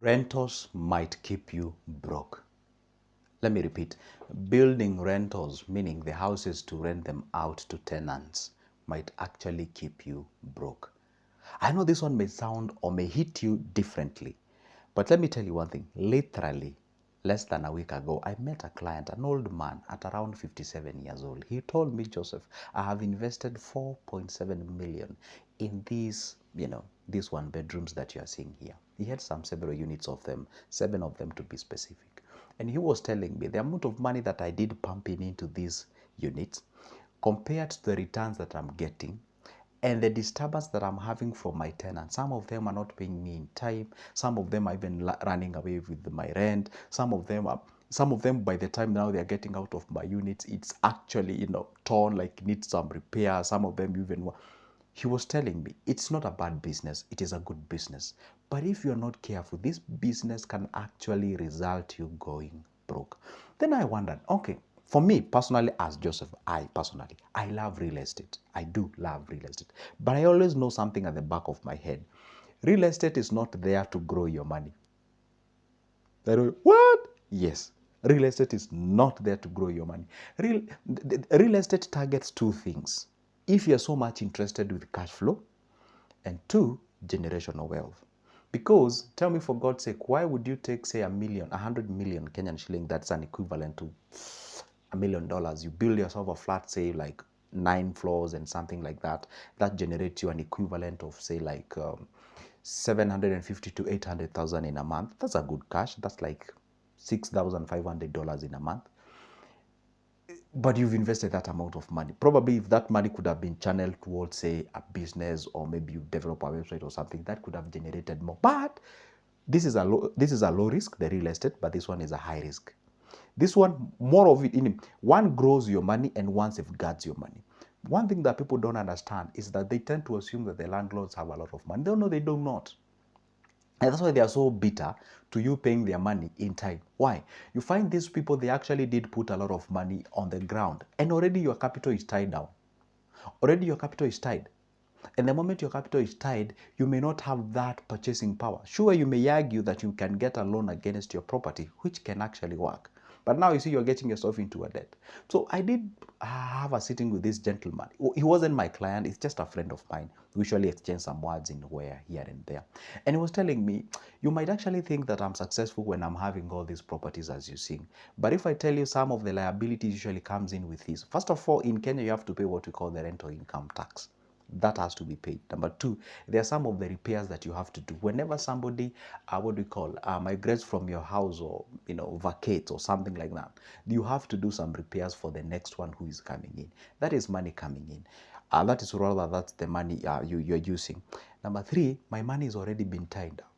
Rentals might keep you broke. Let me repeat. Building rentals, meaning the houses to rent them out to tenants, might actually keep you broke. I know this one may sound or may hit you differently, but let me tell you one thing. Literally, less than a week ago, I met a client, an old man at around 57 years old. He told me, Joseph, I have invested 4.7 million in these one bedrooms that you are seeing here. He had several units of them, 7 of them to be specific. And he was telling me the amount of money that I did pumping into these units compared to the returns that I'm getting and the disturbance that I'm having from my tenants. Some of them are not paying me in time. Some of them are even running away with my rent. Some of them by the time now they're getting out of my units, it's actually torn, like needs some repair. Some of them even, he was telling me it's not a bad business, it is a good business, but if you're not careful, this business can actually result you going broke. Then I wondered, okay, for me personally, as Joseph, I love real estate. I do love real estate, but I always know something at the back of my head. Real estate is not there to grow your money. What? Yes. Real estate is not there to grow your money. Real estate targets two things. If you're so much interested with cash flow, and two, generational wealth. Because tell me, for God's sake, why would you take, say, 100 million Kenyan shilling, that's an equivalent to $1 million. You build yourself a flat, say, like 9 floors and something like that, that generates you an equivalent of, say, like 750 to 800,000 in a month. That's a good cash. That's like $6,500 in a month. But you've invested that amount of money. Probably if that money could have been channeled towards, say, a business, or maybe you develop a website or something, that could have generated more. But this is a low risk, the real estate, but this one is a high risk. This one, more of it in one grows your money and one safeguards your money. One thing that people don't understand is that they tend to assume that the landlords have a lot of money. No, they do not. And that's why they are so bitter to you paying their money in time. Why? You find these people, they actually did put a lot of money on the ground, and already your capital is tied down. Already your capital is tied. And the moment your capital is tied, you may not have that purchasing power. Sure, you may argue that you can get a loan against your property, which can actually work. But now you see you're getting yourself into a debt. So I did have a sitting with this gentleman. He wasn't my client, it's just a friend of mine. We usually exchange some words in where, here and there. And he was telling me, you might actually think that I'm successful when I'm having all these properties as you see. But if I tell you some of the liabilities usually comes in with this. First of all, in Kenya, you have to pay what we call the rental income tax. That has to be paid. Number two, there are some of the repairs that you have to do whenever somebody what do we call migrates from your house, or vacates or something like that. You have to do some repairs for the next one who is coming in. That is money coming in. That's the money you're using. Number three, my money has already been tied down.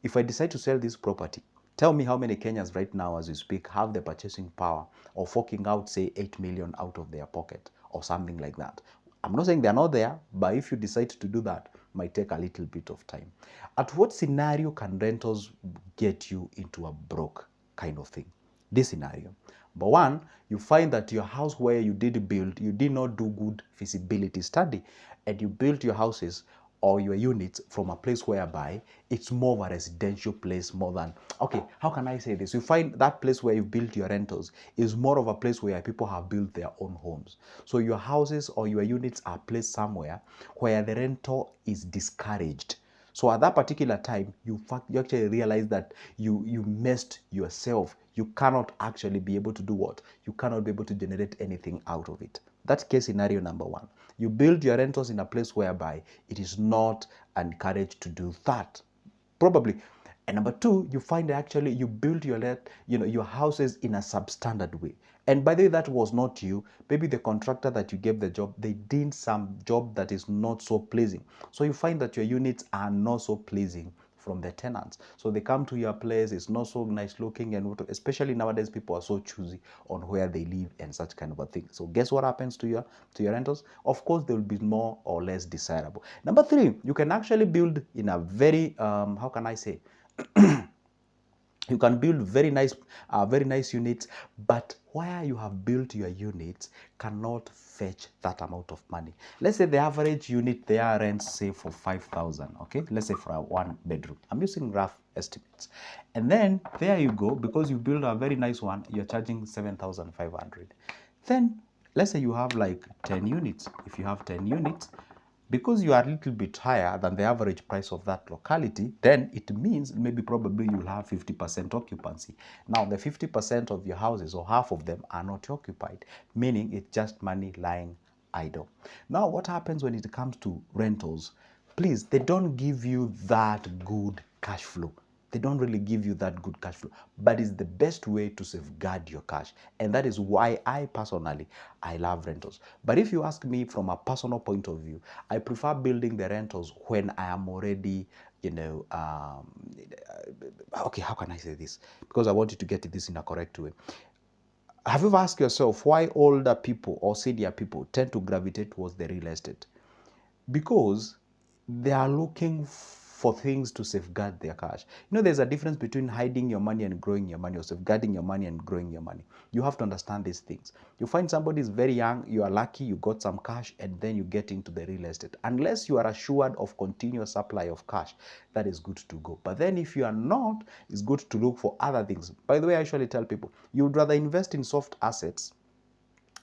If I decide to sell this property, tell me how many Kenyans right now as we speak have the purchasing power of forking out, say, 8 million out of their pocket or something like that. I'm not saying they're not there, but if you decide to do that, it might take a little bit of time. At what scenario can rentals get you into a broke kind of thing? This scenario. But one, you find that your house where you did build, you did not do good feasibility study, and you built your houses or your units from a place whereby it's more of a residential place more than, okay, how can I say this? You find that place where you built your rentals is more of a place where people have built their own homes. So your houses or your units are placed somewhere where the rental is discouraged. So at that particular time, you actually realize that you messed yourself. You cannot actually be able to do what? You cannot be able to generate anything out of it. That's case scenario number one. You build your rentals in a place whereby it is not encouraged to do that. Probably. And number two, you find actually you build your houses in a substandard way. And by the way, that was not you. Maybe the contractor that you gave the job, they did some job that is not so pleasing. So you find that your units are not so pleasing from the tenants. So they come to your place, it's not so nice looking, and especially nowadays people are so choosy on where they live and such kind of a thing. So guess what happens to your rentals? Of course, they will be more or less desirable. Number three, you can actually build in a very how can I say You can build very nice units, but where you have built your units cannot fetch that amount of money. Let's say the average unit there rents say for 5,000. Okay, let's say for a 1 bedroom. I'm using rough estimates, and then there you go, because you build a very nice one, you're charging 7,500. Then let's say you have like 10 units. If you have 10 units, because you are a little bit higher than the average price of that locality, then it means maybe probably you'll have 50% occupancy. Now, the 50% of your houses, or half of them, are not occupied, meaning it's just money lying idle. Now, what happens when it comes to rentals? Please, they don't give you that good cash flow. They don't really give you that good cash flow, but it's the best way to safeguard your cash. And that is why I personally, I love rentals. But if you ask me from a personal point of view, I prefer building the rentals when I am already, okay, how can I say this? Because I want you to get this in a correct way. Have you ever asked yourself why older people or senior people tend to gravitate towards the real estate? Because they are looking for things to safeguard their cash. You know, there's a difference between hiding your money and growing your money, or safeguarding your money and growing your money. You have to understand these things. You find somebody is very young, you are lucky, you got some cash, and then you get into the real estate. Unless you are assured of continuous supply of cash, that is good to go. But then if you are not, it's good to look for other things. By the way, I usually tell people, you would rather invest in soft assets.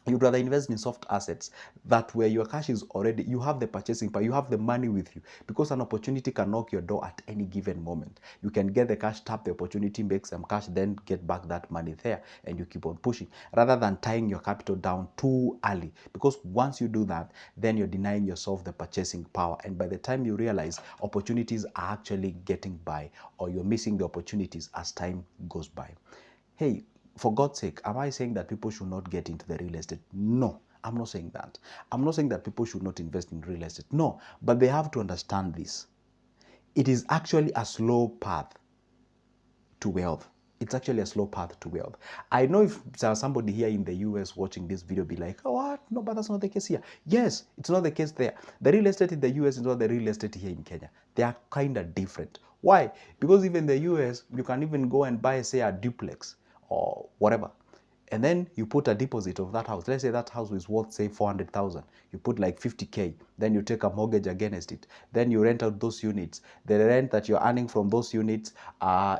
You'd rather invest in soft assets that where your cash is already, you have the purchasing power, you have the money with you, because an opportunity can knock your door at any given moment. You can get the cash, tap the opportunity, make some cash, then get back that money there, and you keep on pushing, rather than tying your capital down too early. Because once you do that, then you're denying yourself the purchasing power, and by the time you realize, opportunities are actually getting by, or you're missing the opportunities as time goes by. Hey, for God's sake, am I saying that people should not get into the real estate? No, I'm not saying that. I'm not saying that people should not invest in real estate. No, but they have to understand this. It is actually a slow path to wealth. It's actually a slow path to wealth. I know if there's somebody here in the US watching this video be like, oh, what? No, but that's not the case here. Yes, it's not the case there. The real estate in the US is not the real estate here in Kenya. They are kind of different. Why? Because even in the US, you can even go and buy, say, a duplex or whatever. And then you put a deposit of that house. Let's say that house is worth, say, 400,000. You put like 50K. Then you take a mortgage against it. Then you rent out those units. The rent that you're earning from those units,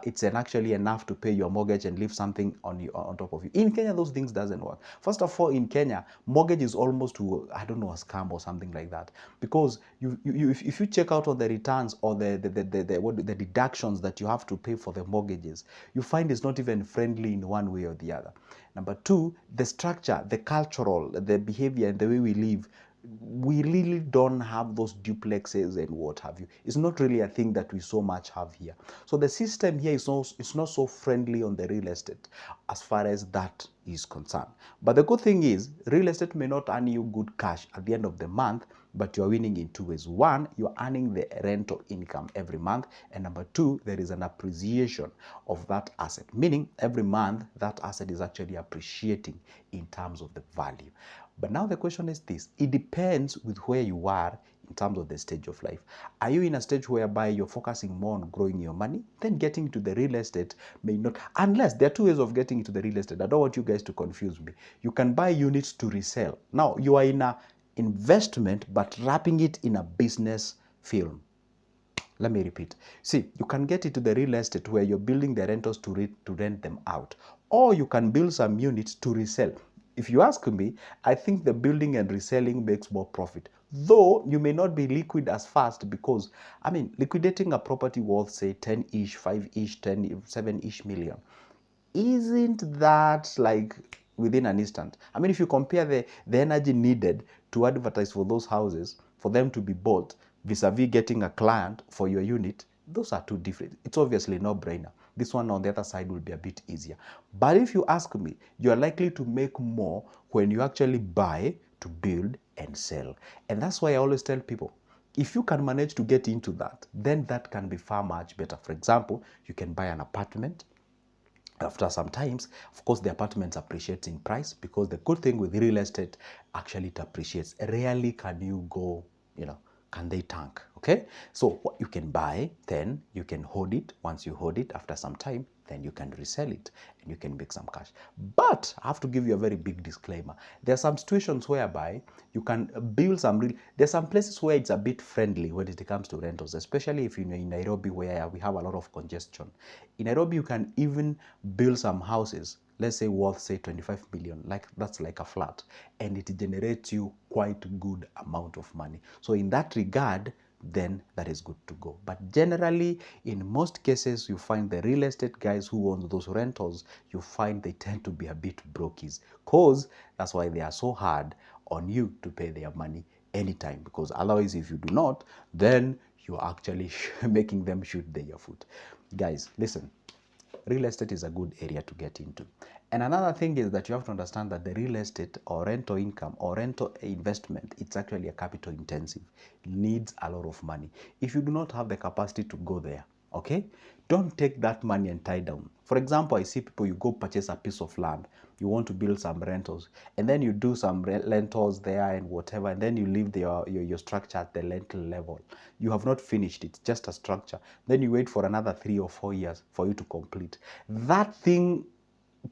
it's actually enough to pay your mortgage and leave something on top of you. In Kenya, those things doesn't work. First of all, in Kenya, mortgage is almost to, I don't know, a scam or something like that. Because if you check out on the returns or the deductions that you have to pay for the mortgages, you find it's not even friendly in one way or the other. Number two, the structure, the cultural, the behavior, and the way we live, we really don't have those duplexes and what have you. It's not really a thing that we so much have here. So the system here is not so friendly on the real estate as far as that is concerned. But the good thing is, real estate may not earn you good cash at the end of the month, but you're winning in two ways. One, you're earning the rental income every month. And number two, there is an appreciation of that asset, meaning every month that asset is actually appreciating in terms of the value. But now the question is this: it depends with where you are in terms of the stage of life. Are you in a stage whereby you're focusing more on growing your money? Then getting into the real estate may not, unless there are two ways of getting into the real estate. I don't want you guys to confuse me. You can buy units to resell. Now you are in a investment, but wrapping it in a business film. Let me repeat. See, you can get into the real estate where you're building the rentals to rent them out, or you can build some units to resell. If you ask me, I think the building and reselling makes more profit. Though you may not be liquid as fast, because, I mean, liquidating a property worth, say, 10-ish, 5-ish, 10, 7-ish million, isn't that like within an instant? I mean, if you compare the energy needed to advertise for those houses, for them to be bought, vis-a-vis getting a client for your unit, those are two different. It's obviously no brainer. This one on the other side will be a bit easier. But if you ask me, you are likely to make more when you actually buy, to build and sell. And that's why I always tell people, if you can manage to get into that, then that can be far much better. For example, you can buy an apartment. After some times, of course, the apartments appreciate in price, because the good thing with real estate, actually it appreciates. Rarely can you go, Can they tank? Okay, so what you can buy, then you can hold it. Once you hold it, after some time, then you can resell it and you can make some cash. But I have to give you a very big disclaimer. There are some situations whereby you can build some real, there's some places where it's a bit friendly when it comes to rentals, especially if you're in Nairobi where we have a lot of congestion. In Nairobi, you can even build some houses, let's say worth say 25 million, like that's like a flat, and it generates you quite good amount of money. So in that regard, then that is good to go. But generally, in most cases, you find the real estate guys who own those rentals, you find they tend to be a bit brokies, cause that's why they are so hard on you to pay their money anytime, because otherwise if you do not, then you're actually making them shoot their foot. Guys, listen, real estate is a good area to get into. And another thing is that you have to understand that the real estate or rental income or rental investment, it's actually a capital intensive. It needs a lot of money. If you do not have the capacity to go there, okay, don't take that money and tie down. For example, I see people, you go purchase a piece of land, you want to build some rentals, and then you do some rentals there and whatever, and then you leave your structure at the rental level. You have not finished it, just a structure. Then you wait for another 3 or 4 years for you to complete. That thing,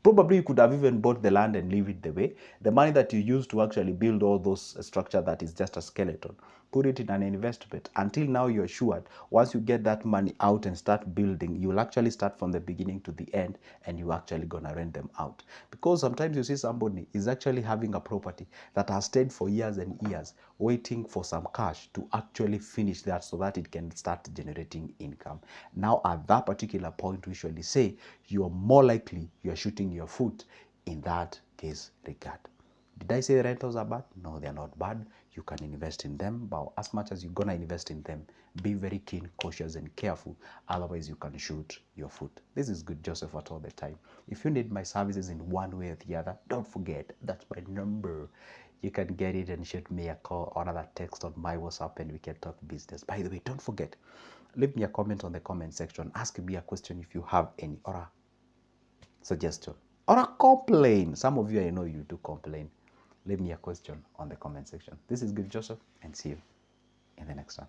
probably you could have even bought the land and leave it the way. The money that you use to actually build all those structure that is just a skeleton, put it in an investment until now you're assured once you get that money out and start building, you'll actually start from the beginning to the end and you're actually gonna rent them out. Because sometimes you see somebody is actually having a property that has stayed for years and years waiting for some cash to actually finish that so that it can start generating income. Now at that particular point, we usually say you're more likely you're shooting your foot in that case regard. Did I say rentals are bad? No, they're not bad. You can invest in them, but as much as you're gonna invest in them, be very keen, cautious, and careful. Otherwise, you can shoot your foot. This is Good Joseph at all the time. If you need my services in one way or the other, don't forget, that's my number. You can get it and shoot me a call or another text on my WhatsApp and we can talk business. By the way, don't forget, leave me a comment on the comment section. Ask me a question if you have any, or a suggestion, or a complaint. Some of you, I know you do complain. Leave me a question on the comment section. This is Good Joseph, and see you in the next one.